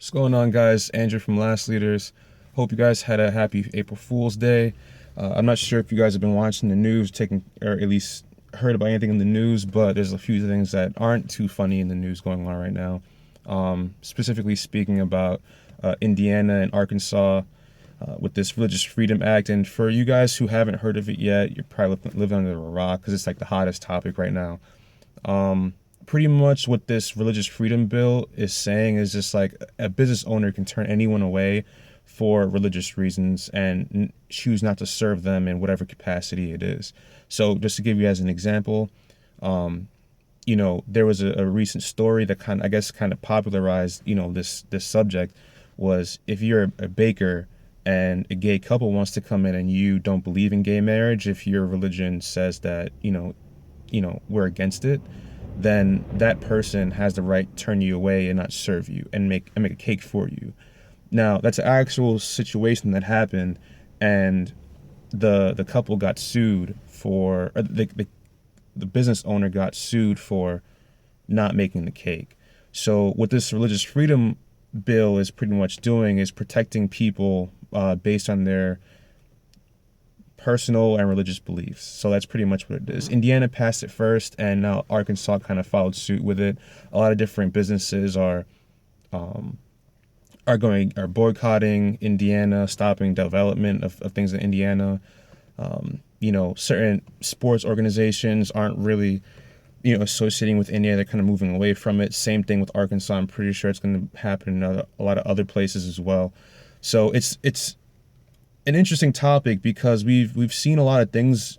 What's going on, guys? Andrew from Last Leaders. Hope you guys had a happy April Fool's Day. I'm not sure if you guys have been watching the news, taking or at least heard about anything in the news, but there's a few things that aren't too funny in the news going on right now. Specifically speaking about Indiana and Arkansas with this Religious Freedom Act. And for you guys who haven't heard of it yet, you're probably living under a rock because it's like the hottest topic right now. Pretty much what this religious freedom bill is saying is just like a business owner can turn anyone away for religious reasons and choose not to serve them in whatever capacity it is. So just to give you as an example, there was a recent story that kind of popularized, this subject was if you're a baker and a gay couple wants to come in and you don't believe in gay marriage, if your religion says that, we're against it, then that person has the right to turn you away and not serve you and make a cake for you. Now, that's an actual situation that happened, and the couple got sued for, or the business owner got sued for not making the cake. So what this religious freedom bill is pretty much doing is protecting people based on their personal and religious beliefs. So that's pretty much what it is. Indiana passed it first, and now Arkansas kind of followed suit with it. A lot of different businesses are boycotting Indiana, stopping development of things in Indiana. Certain sports organizations aren't really, associating with Indiana. They're kind of moving away from it. Same thing with Arkansas. I'm pretty sure it's going to happen in a lot of other places as well. So it's an interesting topic because we've seen a lot of things,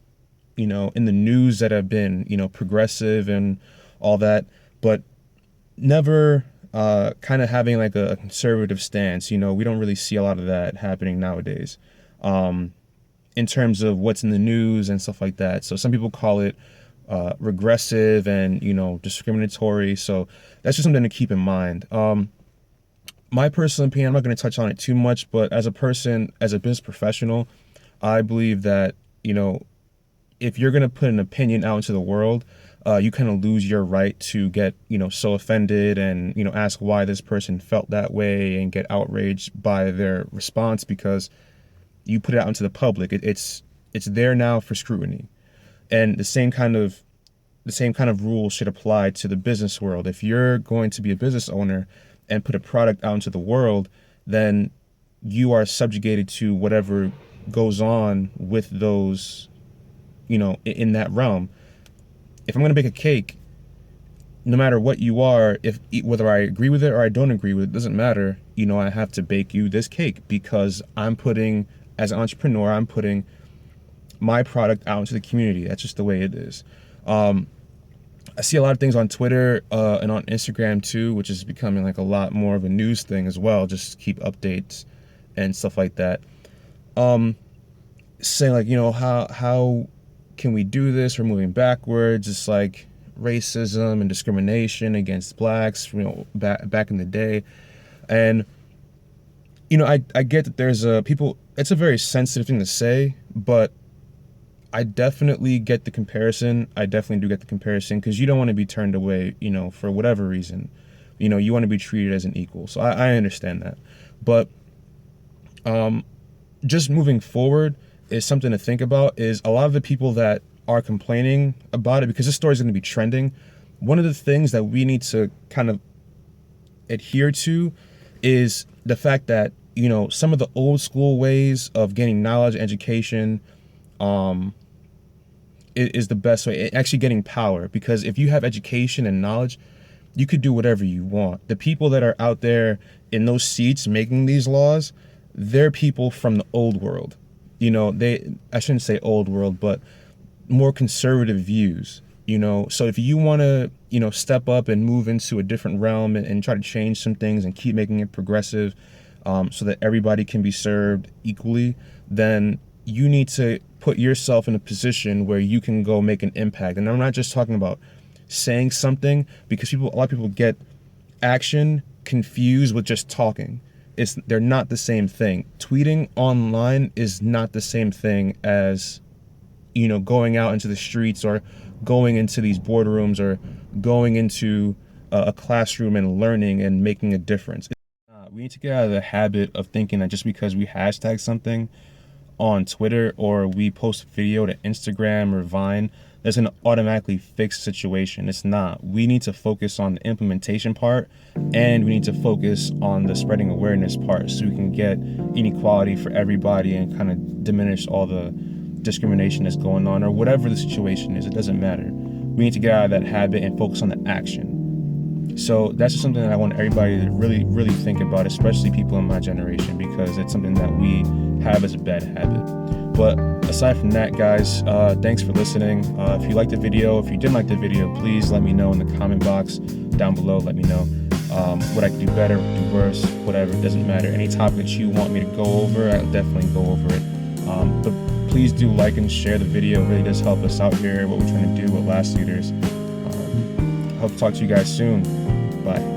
in the news that have been, progressive and all that, but never kind of having like a conservative stance. We don't really see a lot of that happening nowadays, in terms of what's in the news and stuff like that. So some people call it regressive and, discriminatory. So that's just something to keep in mind. My personal opinion, I'm not going to touch on it too much, but as a person, as a business professional, I believe that, if you're going to put an opinion out into the world, you kind of lose your right to get, so offended and, ask why this person felt that way and get outraged by their response because you put it out into the public. It's there now for scrutiny. And the same kind of rule should apply to the business world. If you're going to be a business owner and put a product out into the world, then you are subjugated to whatever goes on with those, in that realm. If I'm going to bake a cake, no matter what you are, whether I agree with it or I don't agree with it, doesn't matter. I have to bake you this cake because as an entrepreneur, I'm putting my product out into the community. That's just the way it is. I see a lot of things on Twitter and on Instagram too, which is becoming like a lot more of a news thing as well. Just keep updates and stuff like that. Saying like, how can we do this? We're moving backwards. It's like racism and discrimination against blacks, back in the day. And, I get that there's people, it's a very sensitive thing to say, but I definitely get the comparison. I definitely do get the comparison because you don't want to be turned away, for whatever reason. You want to be treated as an equal. So I understand that. But just moving forward is something to think about is a lot of the people that are complaining about it because this story is going to be trending. One of the things that we need to kind of adhere to is the fact that, some of the old school ways of getting knowledge, education, is the best way, actually getting power, because if you have education and knowledge, you could do whatever you want. The people that are out there in those seats making these laws, they're people from the old world. I shouldn't say old world, but more conservative views. So if you want to, step up and move into a different realm and try to change some things and keep making it progressive, so that everybody can be served equally, then you need to put yourself in a position where you can go make an impact. And I'm not just talking about saying something, because a lot of people get action confused with just talking. They're not the same thing. Tweeting online is not the same thing as, going out into the streets or going into these boardrooms or going into a classroom and learning and making a difference. We need to get out of the habit of thinking that just because we hashtag something on Twitter or we post a video to Instagram or Vine, that's going to automatically fix the situation. It's not. We need to focus on the implementation part, and we need to focus on the spreading awareness part so we can get inequality for everybody and kind of diminish all the discrimination that's going on, or whatever the situation is. It doesn't matter. We need to get out of that habit and focus on the action. So that's just something that I want everybody to really, really think about, especially people in my generation, because it's something that we have as a bad habit. But aside from that, guys, thanks for listening. If you liked the video, if you didn't like the video, please let me know in the comment box down below. Let me know what I can do better, do worse, whatever. It doesn't matter. Any topic that you want me to go over, I'll definitely go over it. But please do like and share the video. It really does help us out here, what we're trying to do with Last Leaders. Hope to talk to you guys soon. Bye.